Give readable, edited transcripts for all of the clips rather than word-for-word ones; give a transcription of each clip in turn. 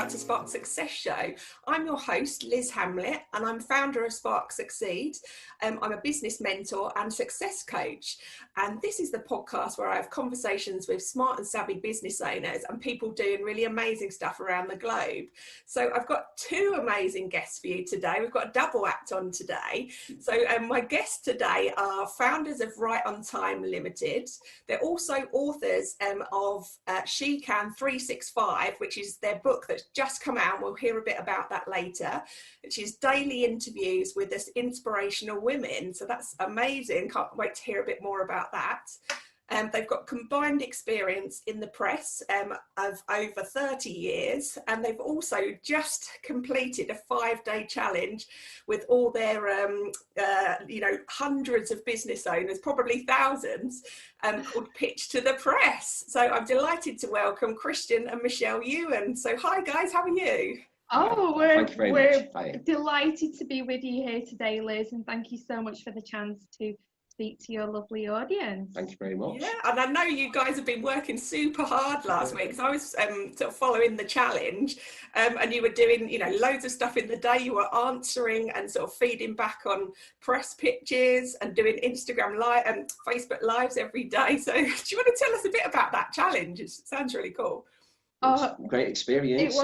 How to Spark Success show. I'm your host, Liz Hamlet, and I'm founder of Spark Succeed. I'm a business mentor and success coach. And this is the podcast where I have conversations with smart and savvy business owners and people doing really amazing stuff around the globe. So I've got two amazing guests for you today. We've got a double act on today. So my guests today are founders of Time Ltd. They're also authors of She Can 365, which is their book that's just come out. We'll hear a bit about that later, which is daily interviews with this inspirational women. So that's amazing. Can't wait to hear a bit more about that. They've got combined experience in the press of over 30 years, and they've also just completed a 5-day challenge with all their, hundreds of business owners, probably thousands, called Pitch to the Press. So I'm delighted to welcome Christian and Michelle Ewen. So hi guys, how are you? Oh, we're delighted to be with you here today, Liz, and thank you so much for the chance to speak to your lovely audience. Thank you very much. Yeah, and I know you guys have been working super hard last week, because I was sort of following the challenge, and you were doing, loads of stuff in the day. You were answering and sort of feeding back on press pitches and doing Instagram live and Facebook lives every day. So do you want to tell us a bit about that challenge? It sounds really cool. Oh, great experience.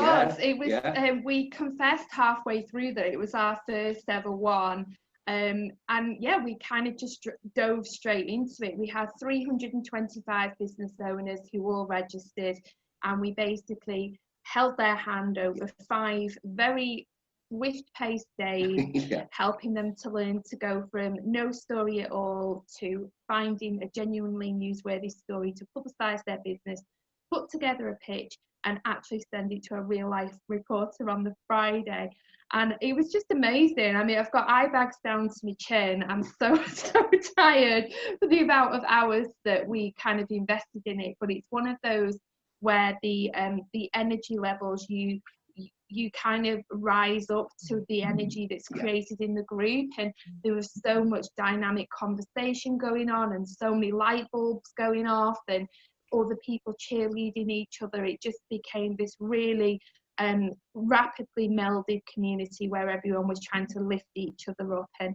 It was. We confessed halfway through that it was our first ever one. And yeah, we kind of just dove straight into it. We had 325 business owners who all registered, and we basically held their hand over 5 very swift-paced days, helping them to learn to go from no story at all to finding a genuinely newsworthy story to publicise their business, put together a pitch, and actually send it to a real-life reporter on the Friday. And it was just amazing. I mean, I've got eye bags down to my chin. I'm so tired for the amount of hours that we kind of invested in it. But it's one of those where the energy levels, you kind of rise up to the energy that's created in the group. And there was so much dynamic conversation going on and so many light bulbs going off and all the people cheerleading each other. It just became this really rapidly melded community where everyone was trying to lift each other up. And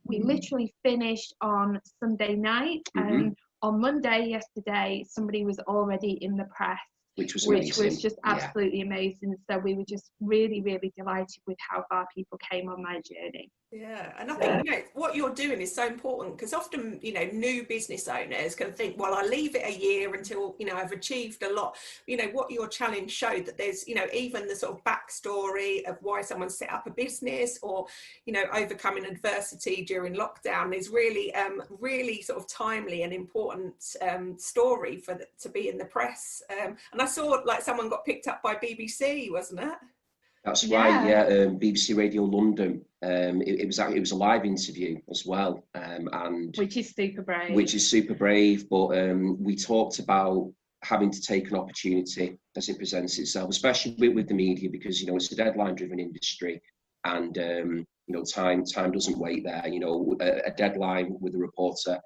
we literally finished on Sunday night, and on Monday yesterday somebody was already in the press, which was just absolutely amazing. So we were just really delighted with how far people came on my journey. Yeah, and I think what you're doing is so important, because often new business owners can think, well, I'll leave it a year until I've achieved a lot. What your challenge showed, that there's even the sort of backstory of why someone set up a business, or overcoming adversity during lockdown is really sort of timely and important story to be in the press. And I saw like someone got picked up by BBC, wasn't it? That's right, yeah. BBC Radio London. It was a live interview as well, and which is super brave. But we talked about having to take an opportunity as it presents itself, especially with the media, because it's a deadline-driven industry, and time doesn't wait there. A deadline with a reporter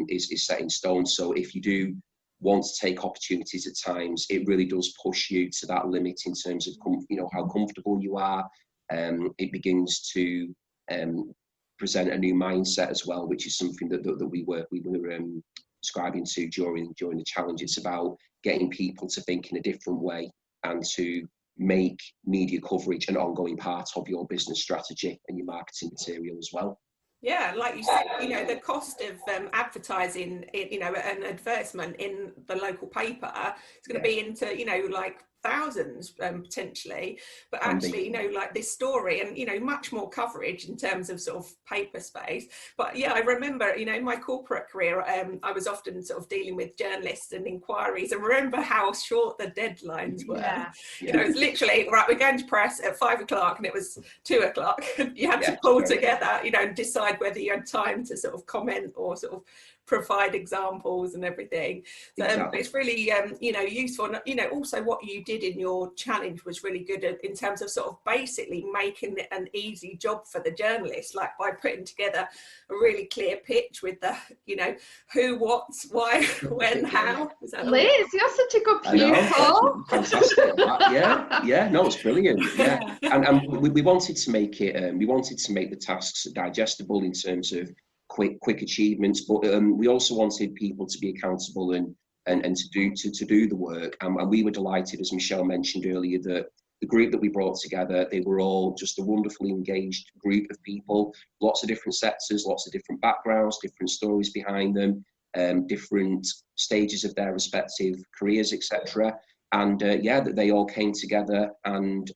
is set in stone. So if you do want to take opportunities at times, it really does push you to that limit in terms of how comfortable you are. It begins to present a new mindset as well, which is something that we were describing to during the challenge. It's about getting people to think in a different way and to make media coverage an ongoing part of your business strategy and your marketing material as well. Yeah, like you said, the cost of advertising, an advertisement in the local paper is going to be into, like thousands potentially, but actually like this story and much more coverage in terms of sort of paper space. But yeah, I remember in my corporate career I was often sort of dealing with journalists and inquiries, and remember how short the deadlines were. It was literally, right, we're going to press at 5 o'clock and it was 2 o'clock. You had to pull together and decide whether you had time to sort of comment or sort of provide examples and everything. So Exactly. it's really useful. And also what you did in your challenge was really good in terms of sort of basically making it an easy job for the journalist, like by putting together a really clear pitch with the who, what, why, when, how. Liz, you're such a good pupil. Fantastic. Yeah, no, it's brilliant. Yeah. And we wanted to make it we wanted to make the tasks digestible in terms of quick achievements, but we also wanted people to be accountable and to do the work. And we were delighted, as Michelle mentioned earlier, that the group that we brought together, they were all just a wonderfully engaged group of people, lots of different sectors, lots of different backgrounds, different stories behind them, different stages of their respective careers, etc. And that they all came together and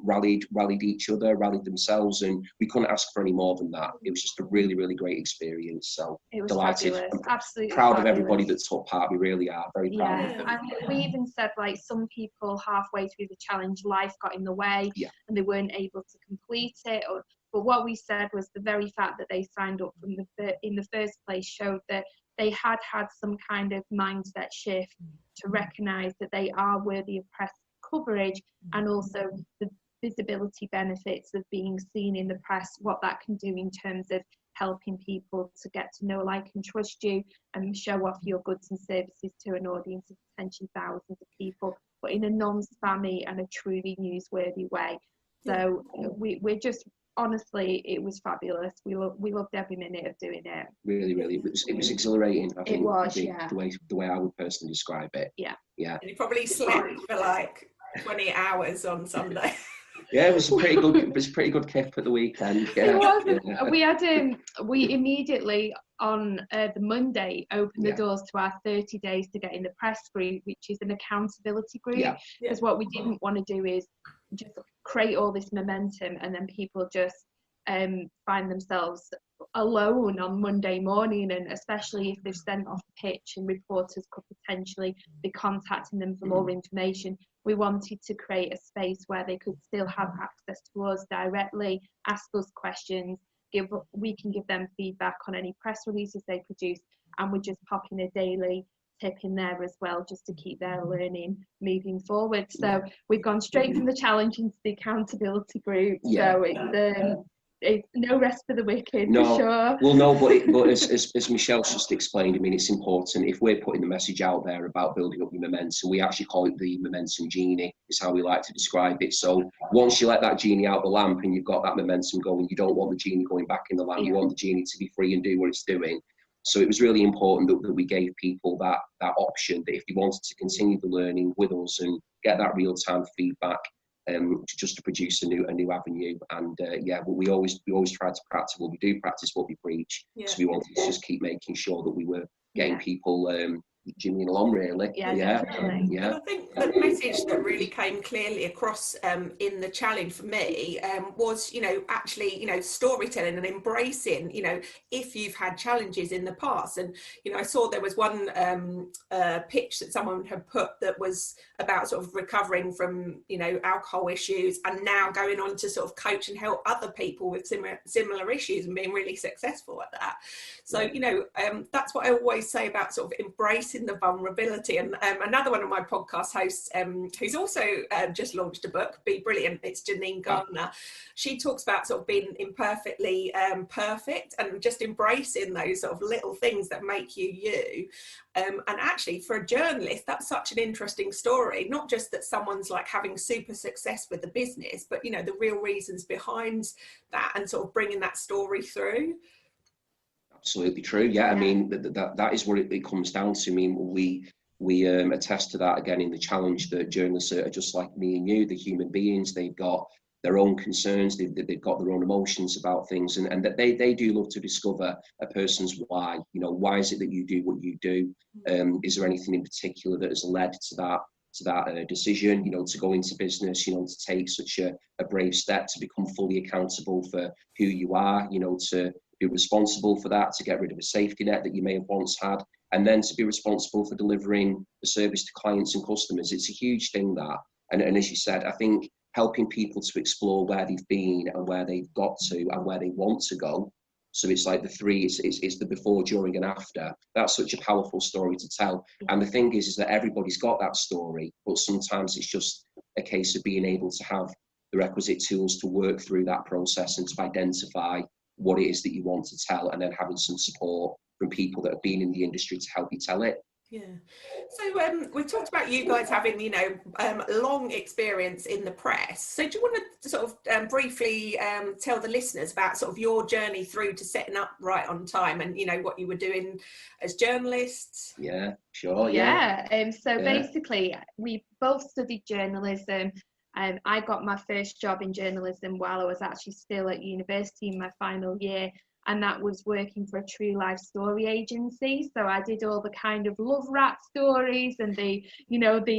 rallied each other, rallied themselves, and we couldn't ask for any more than that. It was just a really, really great experience. So it was delighted, fabulous. Absolutely proud fabulous. of everybody that took part. We really are very proud of them. And we even said, like, some people halfway through the challenge, life got in the way and they weren't able to complete it. But what we said was the very fact that they signed up in the first place showed that they had some kind of mindset shift to recognise that they are worthy of press coverage, and also the visibility benefits of being seen in the press, what that can do in terms of helping people to get to know, like, and trust you and show off your goods and services to an audience of potentially thousands of people, but in a non-spammy and a truly newsworthy way. So we're just, honestly, it was fabulous. We loved every minute of doing it. Really, it was exhilarating. I think, the way I would personally describe it. Yeah. And you probably slept for like 20 hours on Sunday. Yeah, it was a pretty good kick at the weekend. Yeah. It was. We immediately on the Monday opened the doors to our 30 days to get in the press group, which is an accountability group. Because what we didn't want to do is just create all this momentum and then people just find themselves alone on Monday morning, and especially if they've sent off a pitch and reporters could potentially be contacting them for more information. We wanted to create a space where they could still have access to us directly, ask us questions, we can give them feedback on any press releases they produce, and we're just popping a daily tip in there as well, just to keep their learning moving forward. So we've gone straight from the challenge into the accountability group. So it's no rest for the wicked, for sure. Well, no, but as Michelle's just explained, I mean, it's important if we're putting the message out there about building up your momentum. We actually call it the momentum genie, is how we like to describe it. So once you let that genie out the lamp and you've got that momentum going, you don't want the genie going back in the lamp. You want the genie to be free and do what it's doing. So it was really important that we gave people that option, that if they wanted to continue the learning with us and get that real-time feedback, to produce a new avenue. And we always try to practice. Well, we do practice what we preach. So we wanted to just keep making sure that we were getting people jimmying along, really. And I think the message that really came clearly across in the challenge for me was, actually, storytelling and embracing, if you've had challenges in the past. And, I saw there was one pitch that someone had put that was about sort of recovering from, alcohol issues and now going on to sort of coach and help other people with similar issues and being really successful at that. So, that's what I always say about sort of embracing the vulnerability. And another one of my podcast hosts, who's also just launched a book, Be Brilliant, it's Janine Gardner. She talks about sort of being imperfectly perfect and just embracing those sort of little things that make you you. And actually, for a journalist, that's such an interesting story. Not just that someone's like having super success with the business, but the real reasons behind that and sort of bringing that story through. Absolutely true. Yeah, I mean that is what it comes down to. I mean, we attest to that again in the challenge, that journalists are just like me and you. They're human beings. They've got their own concerns. They've got their own emotions about things, and that they do love to discover a person's why. Why is it that you do what you do? Is there anything in particular that has led to that decision? To go into business. To take such a brave step to become fully accountable for who you are. To be responsible for that, to get rid of a safety net that you may have once had, and then to be responsible for delivering the service to clients and customers. It's a huge thing, that. And as you said, I think helping people to explore where they've been and where they've got to and where they want to go So it's like the three is the before, during and after. That's such a powerful story to tell. And the thing is that everybody's got that story, but sometimes it's just a case of being able to have the requisite tools to work through that process and to identify what it is that you want to tell, and then having some support from people that have been in the industry to help you tell it. Yeah. So we've talked about you guys having, you know, long experience in the press. So do you want to sort of briefly tell the listeners about sort of your journey through to setting up Right on Time, and, you know, what you were doing as journalists? Yeah, sure. Basically, we both studied journalism. I got my first job in journalism while I was actually still at university in my final year, and that was working for a true life story agency. So I did all the kind of love rap stories and the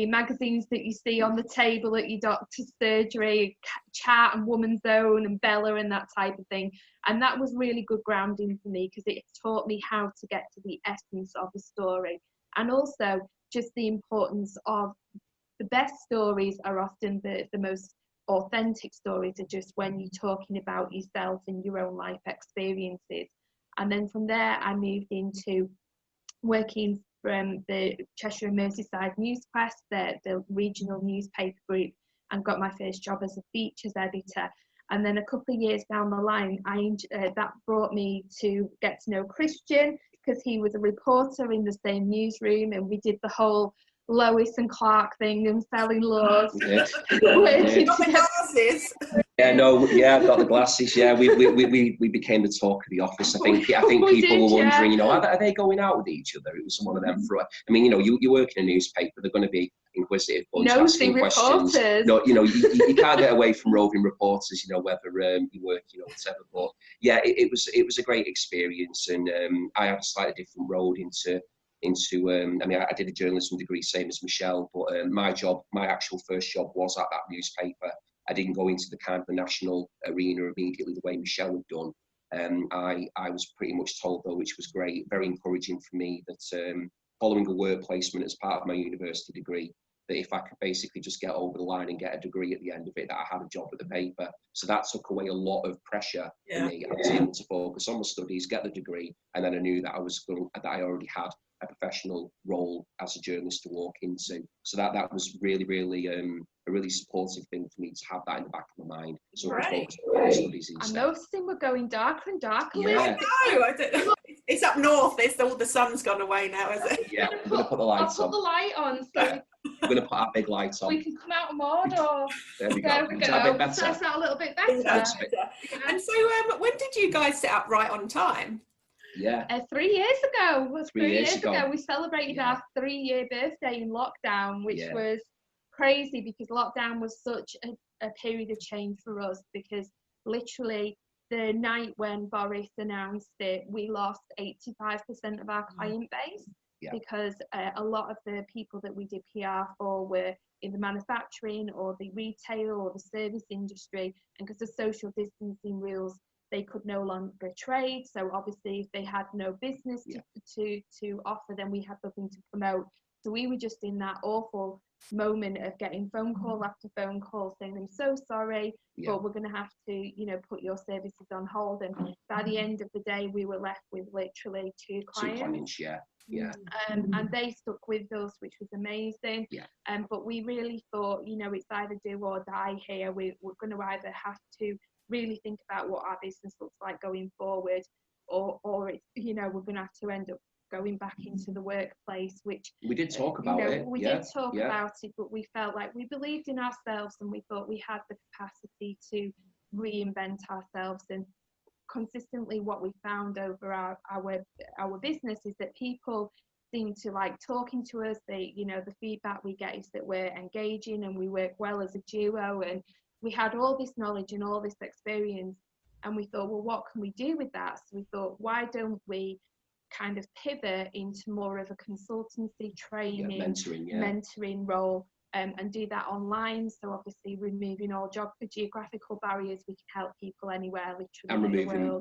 magazines that you see on the table at your doctor's surgery, Chat and Woman's Own and Bella and that type of thing. And that was really good grounding for me, because it taught me how to get to the essence of a story, and also just the importance of the best stories are often the most authentic stories, are just when you're talking about yourself and your own life experiences. And then from there I moved into working from the Cheshire and Merseyside News Press, the regional newspaper group, and got my first job as a features editor. And then a couple of years down the line, that brought me to get to know Christian, because he was a reporter in the same newsroom, and we did the whole Lois and Clark thing and selling laws. Yeah. Got the glasses. I've got the glasses. Yeah, we became the talk of the office. I think people were wondering, you know, are they going out with each other? It was one of them. I mean, you know, you work in a newspaper, they're going to be inquisitive, asking questions. No, you know, you can't get away from roving reporters. You know, whether you work, you know, whatever. But yeah, it was a great experience, and I had a slightly different road into. I mean, I did a journalism degree, same as Michelle, but my actual first job was at that newspaper. I didn't go into the kind of the national arena immediately the way Michelle had done. I was pretty much told, though, which was great, very encouraging for me, that following a work placement as part of my university degree, that if I could basically just get over the line and get a degree at the end of it, that I had a job at the paper. So that took away a lot of pressure for me. I was able to focus on my studies, get the degree, and then I knew that I already had a professional role as a journalist to walk into. So that was really, really a really supportive thing for me to have that in the back of my mind. So I could focus on my studies instead. I noticed we're going darker and darker. Yeah. I don't know. It's up north. All the sun's gone away now, is it? Yeah, I'm going to put the lights on. I'll put the light on, so I'm going to put our big lights on. We can come out of Mordor. There we go. There we go. A bit better. So it's a little bit better. And so when did you guys set up Right on Time? Yeah. 3 years ago. 3 years ago. We celebrated our 3-year birthday in lockdown, which was crazy, because lockdown was such a period of change for us, because literally the night when Boris announced it, we lost 85% of our client base, because a lot of the people that we did PR for were in the manufacturing or the retail or the service industry, and because of social distancing rules, they could no longer trade. So obviously if they had no business to offer, then we had nothing to promote. So we were just in that awful moment of getting phone call after phone call saying, I'm so sorry, but we're going to have to, you know, put your services on hold. And by the end of the day, we were left with literally two clients. And they stuck with us, which was amazing. But we really thought, you know, it's either do or die here. We're going to either have to really think about what our business looks like going forward, or it's, you know, we're going to have to end up going back into the workplace, which we did talk about it. We did talk about it, but we felt like we believed in ourselves, and we thought we had the capacity to reinvent ourselves. And consistently what we found over our business is that people seem to like talking to us. They, you know, the feedback we get is that we're engaging and we work well as a duo, and we had all this knowledge and all this experience, and we thought, well, what can we do with that? So we thought, why don't we kind of pivot into more of a consultancy, training, mentoring role, and do that online. So obviously removing all geographical barriers, we can help people anywhere, literally. And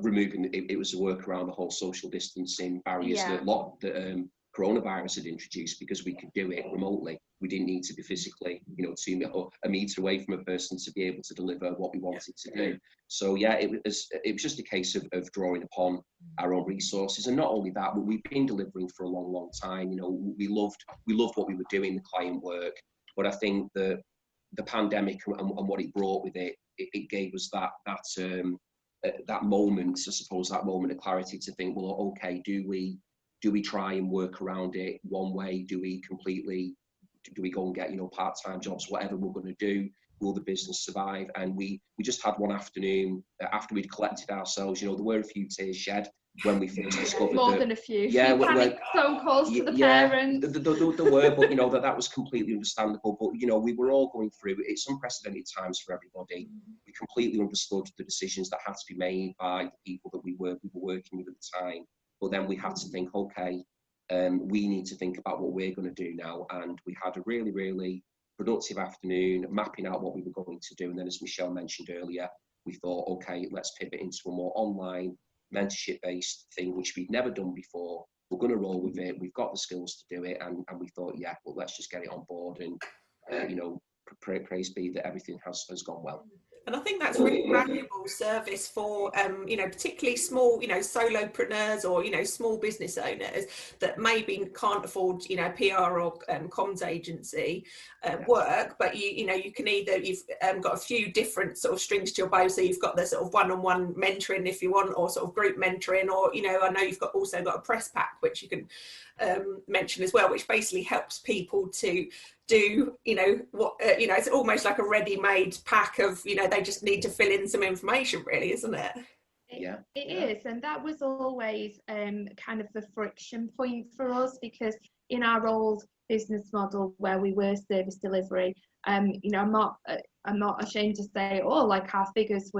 removing it was a work around the whole social distancing barriers that coronavirus had introduced, because we could do it remotely. We didn't need to be physically, 2 meters away from a person to be able to deliver what we wanted to do. So yeah, it was just a case of drawing upon our own resources. And not only that, but we've been delivering for a long, long time. We loved what we were doing, the client work. But I think the pandemic and what it brought with it, it gave us that moment, I suppose, that moment of clarity to think, well, okay, do we try and work around it one way? Do we go and get, part-time jobs, whatever we're going to do? Will the business survive? And we just had one afternoon after we'd collected ourselves, there were a few tears shed when we first discovered more than a few. Yeah, panic phone calls to the parents. There were, but that was completely understandable. But we were all going through it. It's unprecedented times for everybody. We completely understood the decisions that had to be made by the people that we were working with at the time. But then we had to think, okay, we need to think about what we're going to do now. And we had a really, really productive afternoon mapping out what we were going to do. And then, as Michelle mentioned earlier, we thought, okay, let's pivot into a more online mentorship-based thing, which we'd never done before. We're going to roll with it. We've got the skills to do it. And we thought, yeah, well, let's just get it on board. And, praise be that everything has gone well. And I think that's really valuable service for, particularly small, solopreneurs or, small business owners that maybe can't afford, PR or comms agency work, but you can either, you've got a few different sort of strings to your bow. So you've got the sort of one-on-one mentoring if you want, or sort of group mentoring, or, I know you've also got a press pack, which you can mention as well, which basically helps people to do, it's almost like a ready-made pack of, they just need to fill in some information, really, isn't it? It is, and that was always kind of the friction point for us, because in our old business model where we were service delivery, I'm not ashamed to say, like our figures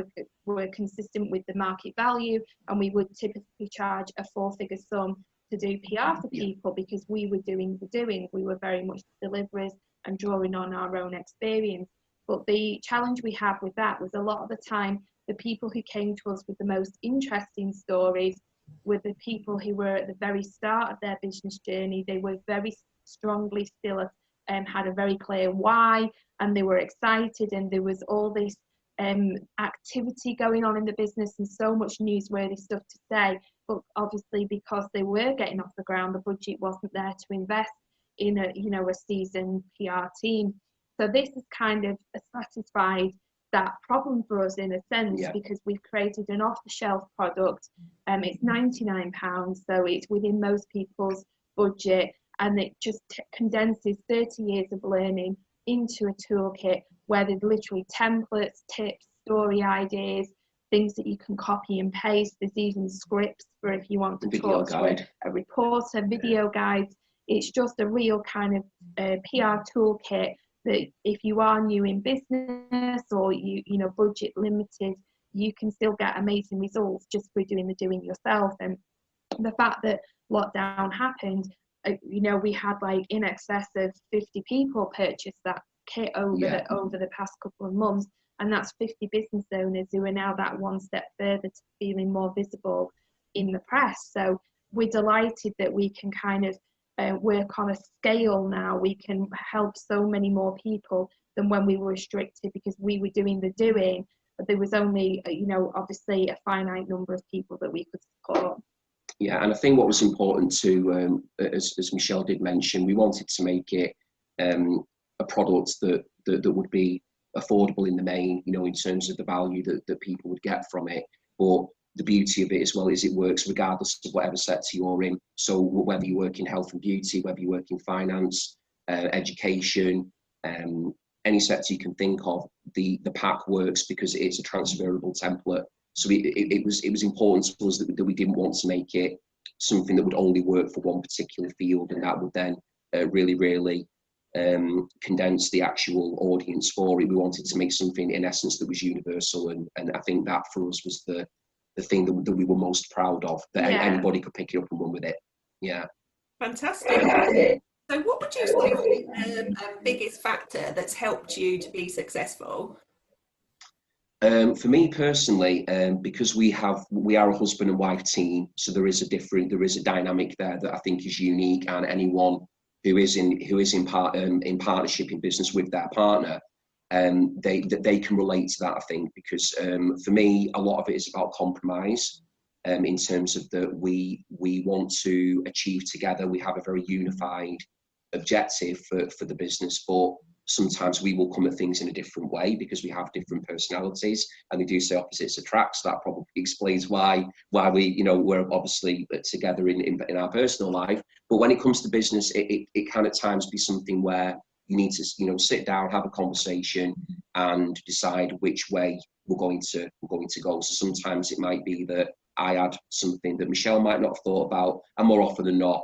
were consistent with the market value, and we would typically charge a 4-figure sum to do PR for people, because we were doing the doing. We were very much deliverers and drawing on our own experience. But the challenge we had with that was, a lot of the time, the people who came to us with the most interesting stories were the people who were at the very start of their business journey. They were very strongly still had a very clear why, and they were excited, and there was all this activity going on in the business and so much newsworthy stuff to say. But obviously, because they were getting off the ground, the budget wasn't there to invest in a seasoned PR team. So this has kind of satisfied that problem for us in a sense, because we've created an off-the-shelf product. It's £99, so it's within most people's budget, and it just condenses 30 years of learning into a toolkit where there's literally templates, tips, story ideas, things that you can copy and paste. There's even scripts for if you want to talk to a reporter, video guides. It's just a real kind of PR toolkit that if you are new in business or you budget limited, you can still get amazing results just through doing the doing yourself. And the fact that lockdown happened, we had like in excess of 50 people purchase that kit over the past couple of months, and that's 50 business owners who are now that one step further to feeling more visible in the press. So we're delighted that we can kind of work on a scale now. We can help so many more people than when we were restricted, because we were doing the doing, but there was only obviously a finite number of people that we could support. Yeah, and I think what was important to, as Michelle did mention, we wanted to make it a product that would be affordable in the main, in terms of the value that people would get from it. But the beauty of it as well is it works regardless of whatever sector you're in. So whether you work in health and beauty, whether you work in finance, education, any sector you can think of, the pack works because it's a transferable template. So it was important to us that we didn't want to make it something that would only work for one particular field, and that would then really condense the actual audience for it. We wanted to make something in essence that was universal, and I think that for us was the thing that we were most proud of, that anybody could pick it up and run with it. Yeah. Fantastic. So what would you say is the biggest factor that's helped you to be successful? For me personally, because we are a husband and wife team, so there is a dynamic there that I think is unique, and anyone who is in partnership in business with their partner, they can relate to that, I think, because for me, a lot of it is about compromise, in terms of that we want to achieve together. We have a very unified objective for the business, but sometimes we will come at things in a different way because we have different personalities, and they do say opposites attract. So that probably explains why we, we're obviously together in our personal life. But when it comes to business, it can at times be something where you need to, sit down, have a conversation, and decide which way we're going to go. So sometimes it might be that I add something that Michelle might not have thought about, and more often than not,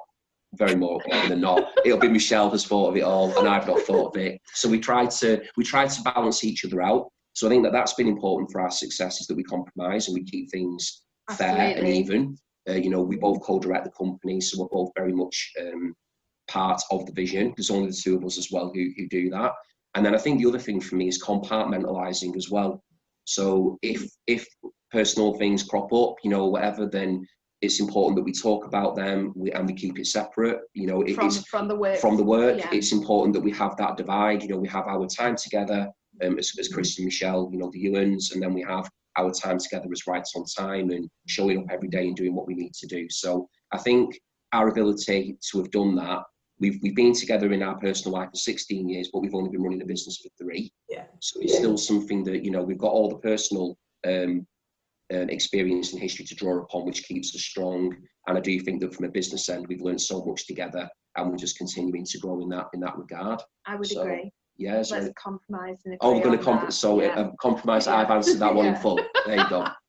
very more often than not, it'll be Michelle has thought of it all and I've not thought of it. So we try to balance each other out. So I think that's been important for our success, is that we compromise and we keep things fair and even. We both co-direct the company, so we're both very much part of the vision. There's only the two of us as well who do that. And then I think the other thing for me is compartmentalizing as well. So if personal things crop up, whatever, then it's important that we talk about them and we keep it separate. From the work. Yeah. It's important that we have that divide. We have our time together as Christian and Michelle, the Ewens, and then we have our time together as Right on Time and showing up every day and doing what we need to do. So I think our ability to have done that, we've been together in our personal life for 16 years, but we've only been running a business for 3. Yeah. So it's still something that, we've got all the personal experience and history to draw upon, which keeps us strong. And I do think that from a business end, we've learned so much together, and we're just continuing to grow in that regard. I would agree. Yeah, let's compromise and agree. Oh, we're going to compromise. So yeah. Compromise. Yeah. I've answered that one in full.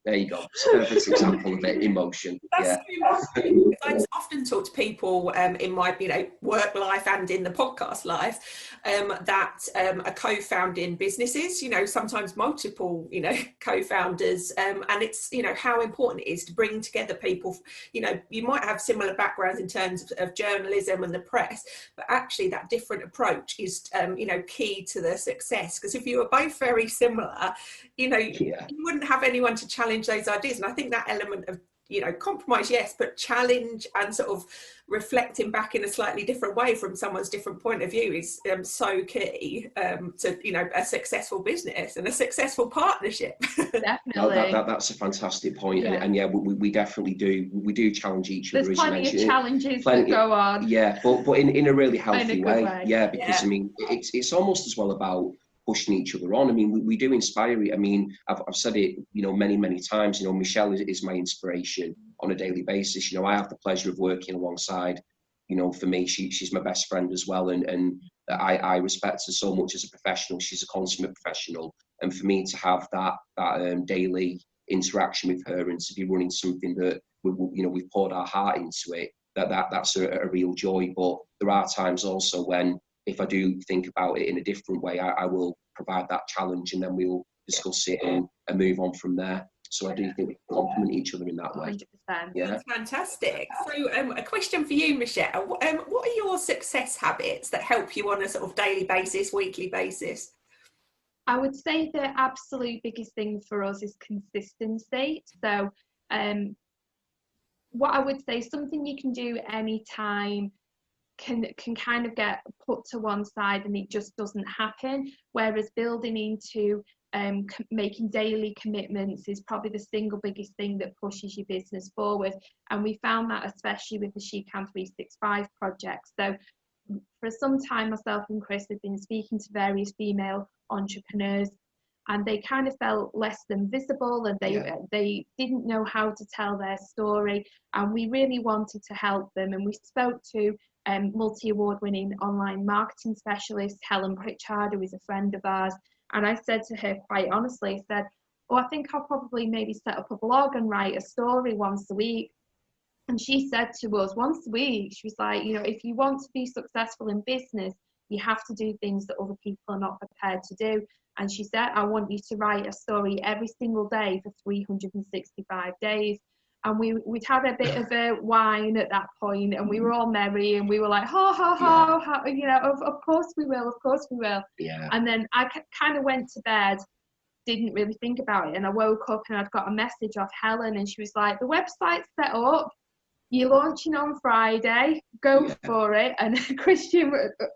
There you go. It's a perfect example of it in motion. That's interesting. I often talk to people in my work life and in the podcast life that are co-founding businesses. Sometimes multiple co-founders, and it's how important it is to bring together people. You might have similar backgrounds in terms of journalism and the press, but actually that different approach is key to the success. Because if you were both very similar, you wouldn't have anyone to challenge those ideas. And I think that element of compromise, yes, but challenge and sort of reflecting back in a slightly different way from someone's different point of view is so key to a successful business and a successful partnership. Definitely. That's a fantastic point. Yeah. And we definitely do challenge each other. There's plenty of challenges that go on. Yeah, but in a really healthy way. Yeah, because it's almost as well about pushing each other on. We do inspire. I've said it, many times. Michelle is my inspiration on a daily basis. I have the pleasure of working alongside. For me, she's my best friend as well, and I respect her so much as a professional. She's a consummate professional, and for me to have that daily interaction with her and to be running something that we've poured our heart into it, that's a real joy. But there are times also when, if I do think about it in a different way, I will provide that challenge, and then we'll discuss it and move on from there. So I do think we complement each other in that way. 100%. Yeah, that's fantastic. So a question for you, Michelle. What are your success habits that help you on a sort of daily basis, weekly basis? I would say the absolute biggest thing for us is consistency. So what I would say, something you can do anytime can kind of get put to one side and it just doesn't happen, whereas building into making daily commitments is probably the single biggest thing that pushes your business forward. And we found that especially with the She Can 365 project. So for some time, myself and Chris have been speaking to various female entrepreneurs, and they kind of felt less than visible, and they didn't know how to tell their story, and we really wanted to help them. And we spoke to multi-award winning online marketing specialist Helen Pritchard, who is a friend of ours, and I said to her quite honestly, I think I'll probably maybe set up a blog and write a story once a week. And she said to us once a week, she was like, if you want to be successful in business, you have to do things that other people are not prepared to do. And she said, I want you to write a story every single day for 365 days. And we'd had a bit of a wine at that point, and we were all merry, and we were like, ha ha ha, of course we will. Yeah. And then I kind of went to bed didn't really think about it. And I woke up and I'd got a message off Helen, and she was like, the website's set up, you're launching on Friday, go for it. And Christian,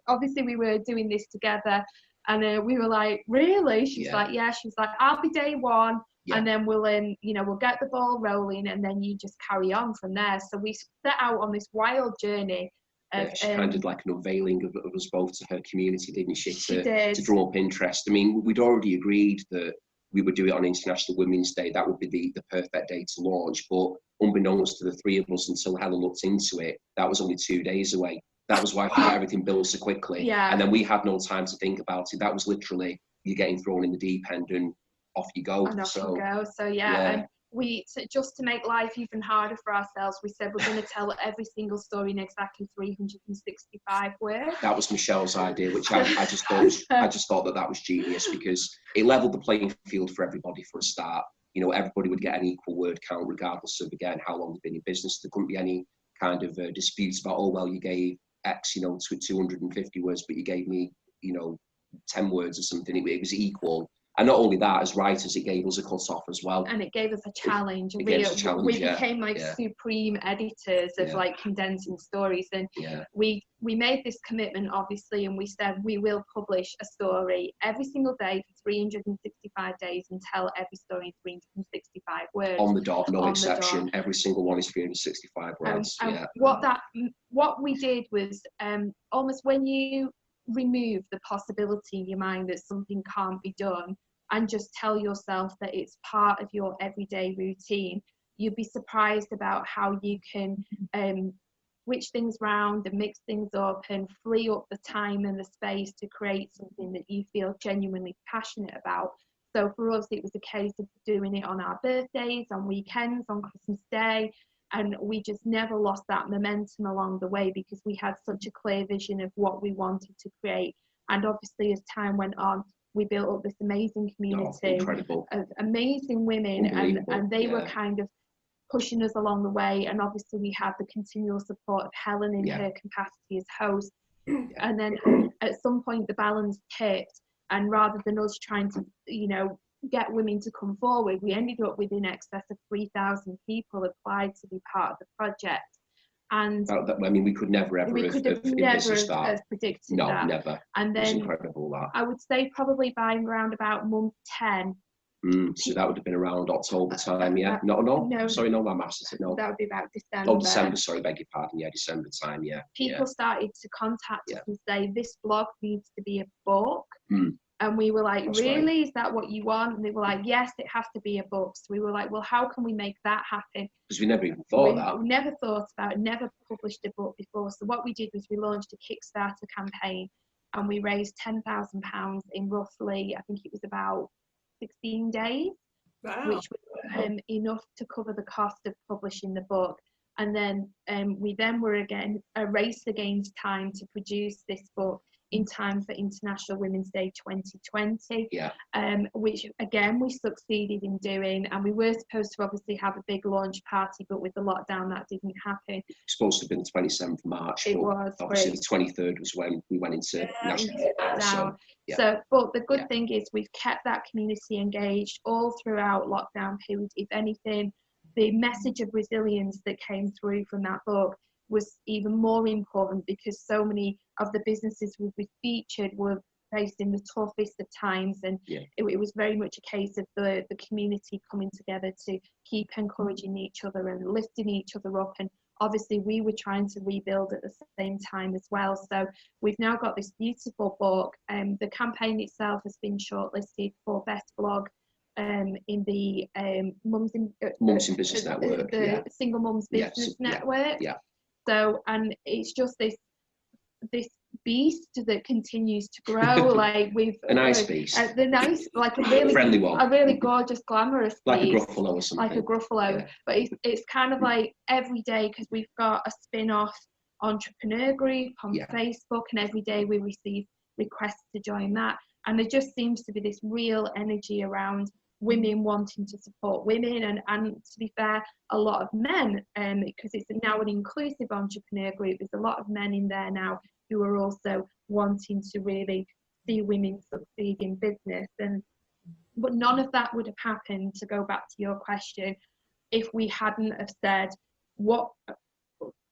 obviously we were doing this together, and we were like, really? She's like, yeah. She was like, I'll be day one, and then we'll we'll get the ball rolling, and then you just carry on from there. So we set out on this wild journey. She kind of like an unveiling of us both to her community, didn't she? Did. To draw up interest. I mean, we'd already agreed that we would do it on International Women's Day. That would be the perfect day to launch. But unbeknownst to the three of us, until Helen looked into it, that was only 2 days away. That was why we got everything built so quickly. Yeah. And then we had no time to think about it. That was literally you getting thrown in the deep end and off you go. And off you go. So and just to make life even harder for ourselves, we said we're going to tell every single story in exactly 365 words. That was Michelle's idea, which I just thought that was genius, because it leveled the playing field for everybody for a start. Everybody would get an equal word count regardless of, again, how long they've been in business. There couldn't be any kind of disputes about, oh, well, you gave X, to 250 words, but you gave me, 10 words or something. It was equal. And not only that, as writers, it gave us a cut-off as well. And it gave us a challenge. We became like supreme editors of like condensing stories. And we made this commitment, obviously, and we said we will publish a story every single day for 365 days and tell every story in 365 words. On the dot, no exception. Every single one is 365 words. What we did was almost when you remove the possibility in your mind that something can't be done and just tell yourself that it's part of your everyday routine, you'd be surprised about how you can switch things around and mix things up and free up the time and the space to create something that you feel genuinely passionate about. So for us, it was a case of doing it on our birthdays, on weekends, on Christmas Day. And we just never lost that momentum along the way, because we had such a clear vision of what we wanted to create. And obviously, as time went on, we built up this amazing community of amazing women, and they were kind of pushing us along the way. And obviously, we had the continual support of Helen in her capacity as host. And then at some point, the balance tipped, and rather than us trying to, get women to come forward, we ended up with in excess of 3,000 people applied to be part of the project. And we could never ever have predicted that. No, never. And then it's incredible that. I would say probably by around about month 10. So that would have been around October time, yeah? No, sorry, no, my maths is it, no. That would be about December. Oh, December, sorry, beg your pardon, December time, People started to contact us and say, this blog needs to be a book. And we were like, really? Is that what you want? And they were like, yes, it has to be a book. So we were like, well, how can we make that happen? Because we never even thought that. We never thought about it, never published a book before. So what we did was we launched a Kickstarter campaign, and we raised £10,000 in roughly, I think it was about 16 days, which was enough to cover the cost of publishing the book. And then we were again a race against time to produce this book in time for International Women's Day 2020, which again we succeeded in doing. And we were supposed to obviously have a big launch party, but with the lockdown that didn't happen. It was supposed to have been the 27th of March. It was. Obviously the 23rd was when we went into national lockdown. But the good thing is we've kept that community engaged all throughout lockdown period. If anything, the message of resilience that came through from that book was even more important, because so many of the businesses we featured were facing the toughest of times, and it was very much a case of the community coming together to keep encouraging each other and lifting each other up. And obviously we were trying to rebuild at the same time as well. So we've now got this beautiful book, and the campaign itself has been shortlisted for Best Blog in the Mums in Business Network, the Single Mums Business Network. So, and it's just this beast that continues to grow. Like we've a nice beast, like a really friendly one, a really gorgeous, glamorous like beast, a Gruffalo or something. Like a Gruffalo, but it's kind of like every day, because we've got a spin-off entrepreneur group on Facebook, and every day we receive requests to join that, and there just seems to be this real energy around women wanting to support women, and to be fair, a lot of men, because it's now an inclusive entrepreneur group. There's a lot of men in there now who are also wanting to really see women succeed in business. And But none of that would have happened, to go back to your question, if we hadn't have said, what,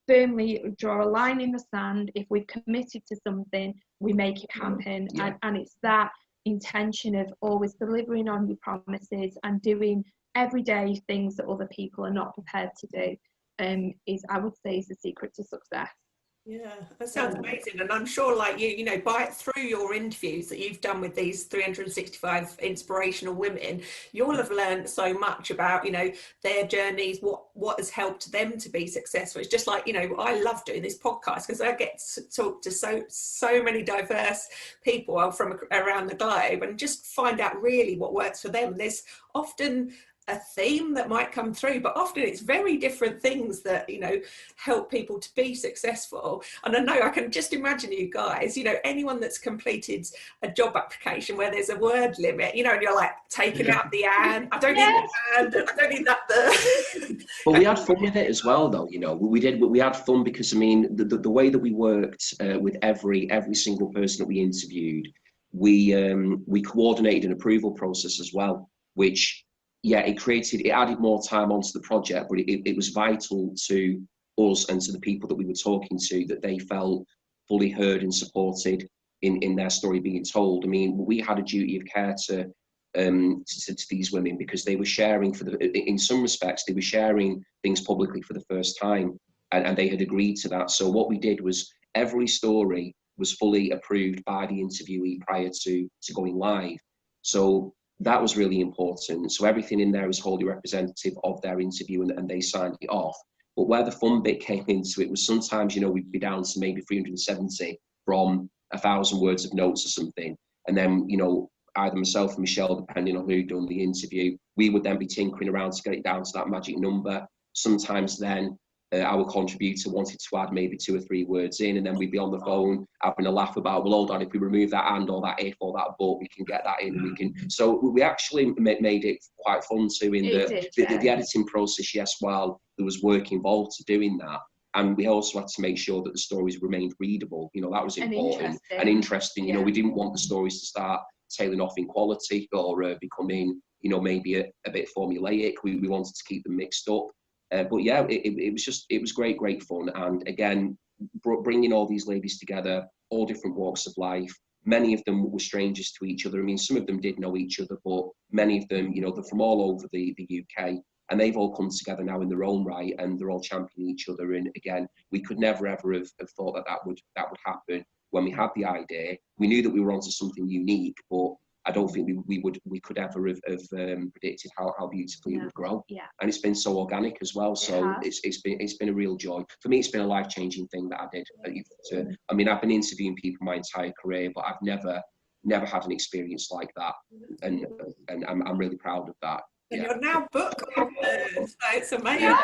firmly draw a line in the sand. If we've committed to something, we make it happen. Yeah. And it's that intention of always delivering on your promises and doing everyday things that other people are not prepared to do, is, I would say, is the secret to success. Yeah, that sounds amazing. And I'm sure, like you know, through your interviews that you've done with these 365 inspirational women, you'll have learned so much about, you know, their journeys, what has helped them to be successful. It's just like, you know, I love doing this podcast because I get to talk to so many diverse people from around the globe and just find out really what works for them. There's often a theme that might come through, but often it's very different things that, you know, help people to be successful. And I know I can just imagine you guys, you know, anyone that's completed a job application where there's a word limit, you know, and you're like taking out the and, I don't need the and, I don't need that the. But we had fun with it as well, though. You know, we had fun because, I mean, the way that we worked with every single person that we interviewed, we coordinated an approval process as well, which, yeah, it added more time onto the project, but it was vital to us and to the people that we were talking to that they felt fully heard and supported in their story being told. I mean, we had a duty of care to these women because they were sharing in some respects, they were sharing things publicly for the first time, and they had agreed to that. So what we did was every story was fully approved by the interviewee prior to going live. So that was really important. So everything in there was wholly representative of their interview, and they signed it off. But where the fun bit came into it was sometimes, you know, we'd be down to maybe 370 from 1,000 words of notes or something. And then, you know, either myself or Michelle, depending on who'd done the interview, we would then be tinkering around to get it down to that magic number. Sometimes then our contributor wanted to add maybe 2 or 3 words in, and then we'd be on the phone having a laugh about, well, hold on, if we remove that and or that if or that but, we can get that in, and we can. So we actually made it quite fun too in the editing process, yes, while there was work involved to doing that. And we also had to make sure that the stories remained readable. You know, that was important and interesting. You know, we didn't want the stories to start tailing off in quality or becoming, you know, maybe a bit formulaic. We wanted to keep them mixed up. But yeah, it was great fun. And again, bringing all these ladies together, all different walks of life. Many of them were strangers to each other. I mean, some of them did know each other, but many of them, you know, they're from all over the UK, and they've all come together now in their own right, and they're all championing each other. And again, we could never ever have thought that would happen when we had the idea. We knew that we were onto something unique, but I don't think we could ever have predicted how beautifully it would grow. Yeah. And it's been so organic as well. So it's been a real joy. For me, it's been a life-changing thing that I did. I mean, I've been interviewing people my entire career, but I've never had an experience like that. And I'm really proud of that. And you're now book authors, so it's amazing.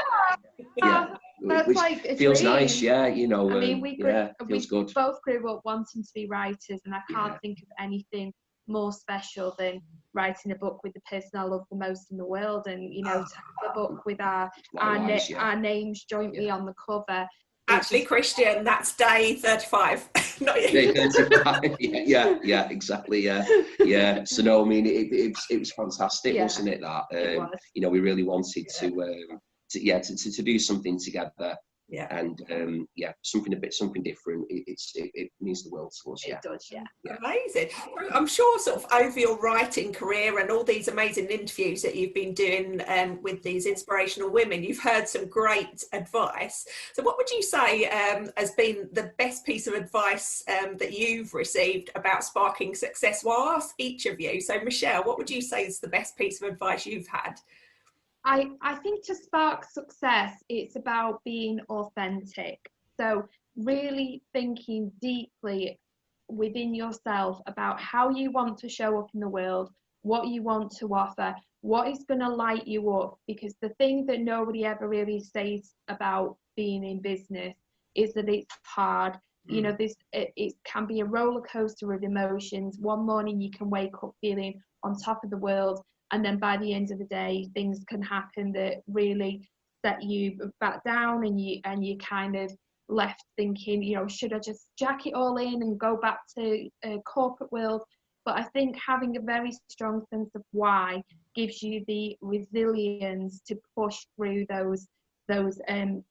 Yeah. That's which like a feels dream. Nice, yeah, you know. I mean, we good. both grew up wanting to be writers, and I can't think of anything more special than writing a book with the person I love the most in the world, and, you know, to have a book with our names jointly on the cover. Actually, Christian, that's day 35. Not you. Day 35. Yeah, exactly. Yeah. So no, I mean, it was fantastic, wasn't it? That it was. You know, we really wanted to do something together. Yeah. And something different. It means the world to us. It does, yeah. Amazing. I'm sure sort of over your writing career and all these amazing interviews that you've been doing with these inspirational women, you've heard some great advice. So what would you say has been the best piece of advice that you've received about sparking success? Well, I'll ask each of you. So Michelle, what would you say is the best piece of advice you've had? I think to spark success, it's about being authentic. So really thinking deeply within yourself about how you want to show up in the world, what you want to offer, what is going to light you up. Because the thing that nobody ever really says about being in business is that it's hard. You know, it can be a roller coaster of emotions. One morning you can wake up feeling on top of the world, and then by the end of the day, things can happen that really set you back down, and you kind of left thinking, you know, should I just jack it all in and go back to a corporate world? But I think having a very strong sense of why gives you the resilience to push through those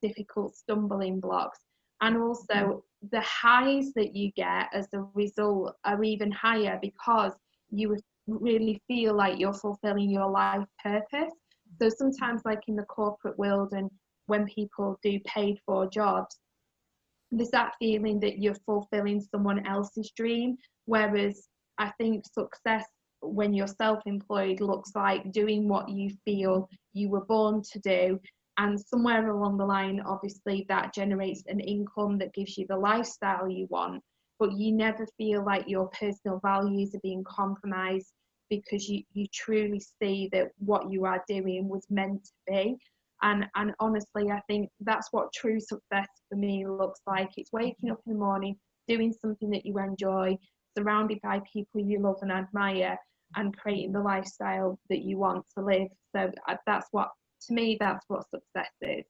difficult stumbling blocks. And also the highs that you get as a result are even higher, because you really feel like you're fulfilling your life purpose. So sometimes, like in the corporate world, and when people do paid for jobs, there's that feeling that you're fulfilling someone else's dream, whereas I think success when you're self-employed looks like doing what you feel you were born to do, and somewhere along the line, obviously, that generates an income that gives you the lifestyle you want, but you never feel like your personal values are being compromised, because you truly see that what you are doing was meant to be. And honestly, I think that's what true success for me looks like. It's waking up in the morning, doing something that you enjoy, surrounded by people you love and admire, and creating the lifestyle that you want to live. So that's what, to me, that's what success is.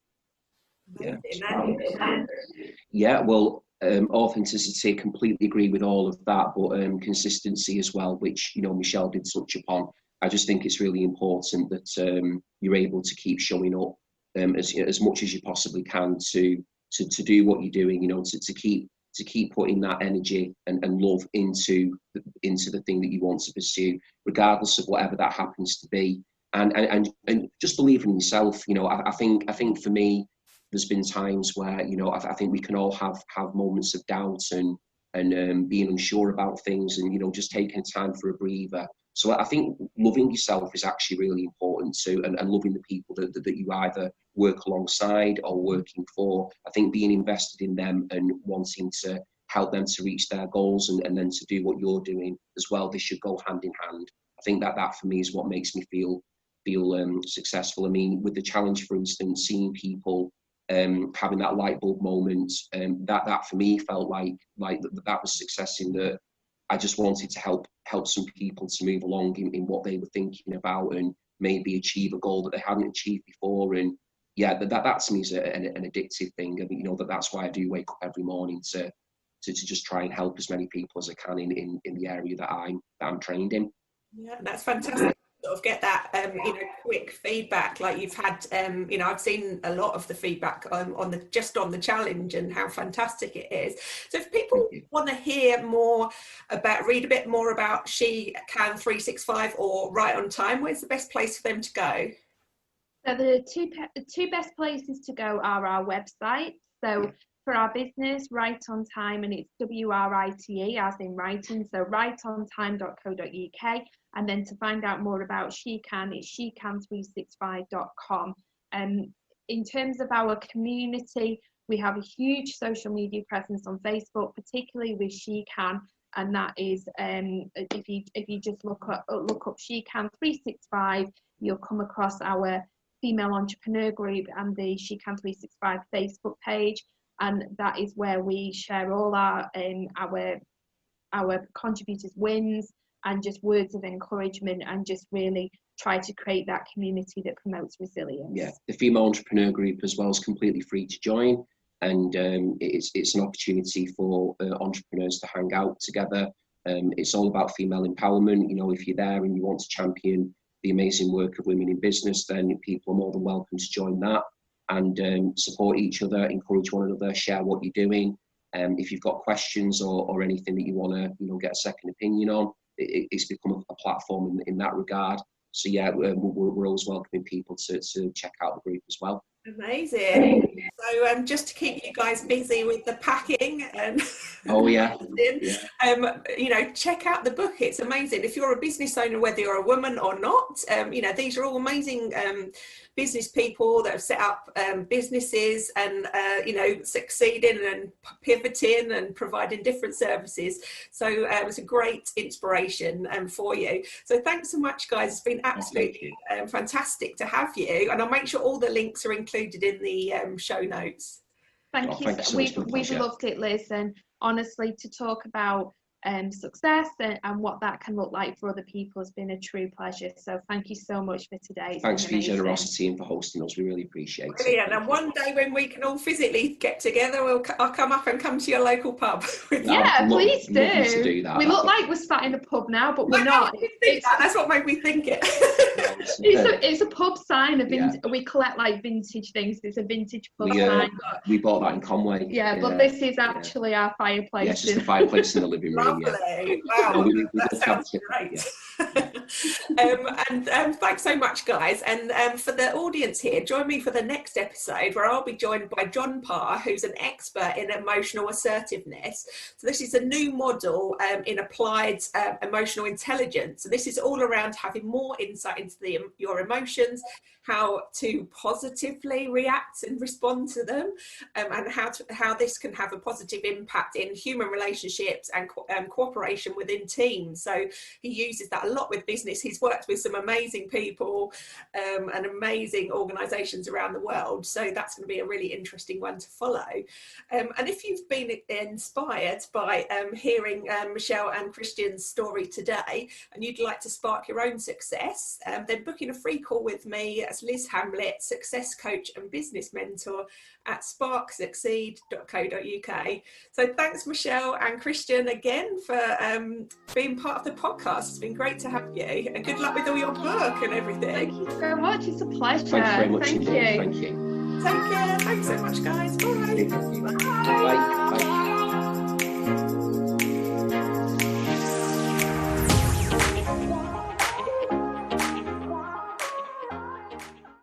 Yeah, well, authenticity, completely agree with all of that, but consistency as well, which, you know, Michelle did touch upon. I just think it's really important that you're able to keep showing up as much as you possibly can to do what you're doing, you know, to keep putting that energy and love into the thing that you want to pursue, regardless of whatever that happens to be, and just believing in yourself. You know, I think for me, there's been times where, you know, I think we can all have moments of doubt and being unsure about things, and, you know, just taking time for a breather. So I think loving yourself is actually really important too, and loving the people that you either work alongside or working for. I think being invested in them and wanting to help them to reach their goals, and then to do what you're doing as well, they should go hand in hand. I think that for me is what makes me feel successful. I mean, with the challenge, for instance, seeing people having that light bulb moment, that for me felt like that was success, in that I just wanted to help some people to move along in what they were thinking about, and maybe achieve a goal that they hadn't achieved before. And yeah, that to me is an addictive thing. And, you know, that's why I do wake up every morning to just try and help as many people as I can in the area that I'm trained in. Yeah, that's fantastic. Sort of get that you know, quick feedback like you've had. You know, I've seen a lot of the feedback on the challenge and how fantastic it is. So if people want to hear more read a bit more about She Can 365 or Right on Time, where's the best place for them to go? So the two best places to go are our website. So for our business, Right on Time, and it's WRITE as in writing, so rightontime.co.uk. And then to find out more about She Can, it's shecan365.com. In terms of our community, we have a huge social media presence on Facebook, particularly with She Can, and that is if you just look up She Can 365, you'll come across our female entrepreneur group and the She Can 365 Facebook page, and that is where we share all our contributors' wins and just words of encouragement, and just really try to create that community that promotes resilience. Yeah, the female entrepreneur group as well is completely free to join, and it's an opportunity for entrepreneurs to hang out together. It's all about female empowerment. You know, if you're there and you want to champion the amazing work of women in business, then people are more than welcome to join that and support each other, encourage one another, share what you're doing. If you've got questions or anything that you want to, you know, get a second opinion on, it's become a platform in that regard. So yeah, we're always welcoming people to check out the group as well. Amazing. So just to keep you guys busy with the packing and oh yeah, you know, check out the book. It's amazing. If you're a business owner, whether you're a woman or not, you know, these are all amazing business people that have set up businesses and you know, succeeding and pivoting and providing different services. So it's a great inspiration for you. So thanks so much, guys. It's been absolutely fantastic to have you, and I'll make sure all the links are included in the show notes. Thank you. So we've loved it, Liz, and honestly, to talk about success and what that can look like for other people has been a true pleasure. So thank you so much for today. Thanks for your generosity and for hosting us. We really appreciate it. Brilliant. And one day when we can all physically get together, I'll come up and come to your local pub. Yeah, please do. To do that. We look like we're sat in a pub now, but we're not. That's what made me think it. It's a pub sign. We collect like vintage things. It's a vintage pub sign. We bought that in Conway. Yeah, but this is actually our fireplace. Yeah, it's just a fireplace in the living room. Lovely. Wow, that sounds great. And thanks so much, guys. And for the audience here, join me for the next episode where I'll be joined by John Parr, who's an expert in emotional assertiveness. So this is a new model in applied emotional intelligence. So this is all around having more insight into your emotions, how to positively react and respond to them, and how this can have a positive impact in human relationships and cooperation within teams. So he uses that a lot with business. He's worked with some amazing people and amazing organisations around the world. So that's going to be a really interesting one to follow. And if you've been inspired by hearing Michelle and Christian's story today, and you'd like to spark your own success, then booking a free call with me as Liz Hamlet, success coach and business mentor at sparksucceed.co.uk. So thanks, Michelle and Christian, again for being part of the podcast. It's been great to have you, and good luck with all your book and everything. Thank you so much. It's a pleasure. Thanks very much. Thank you. Thank you. Take care. Thanks so much, guys. Bye. Bye. Bye.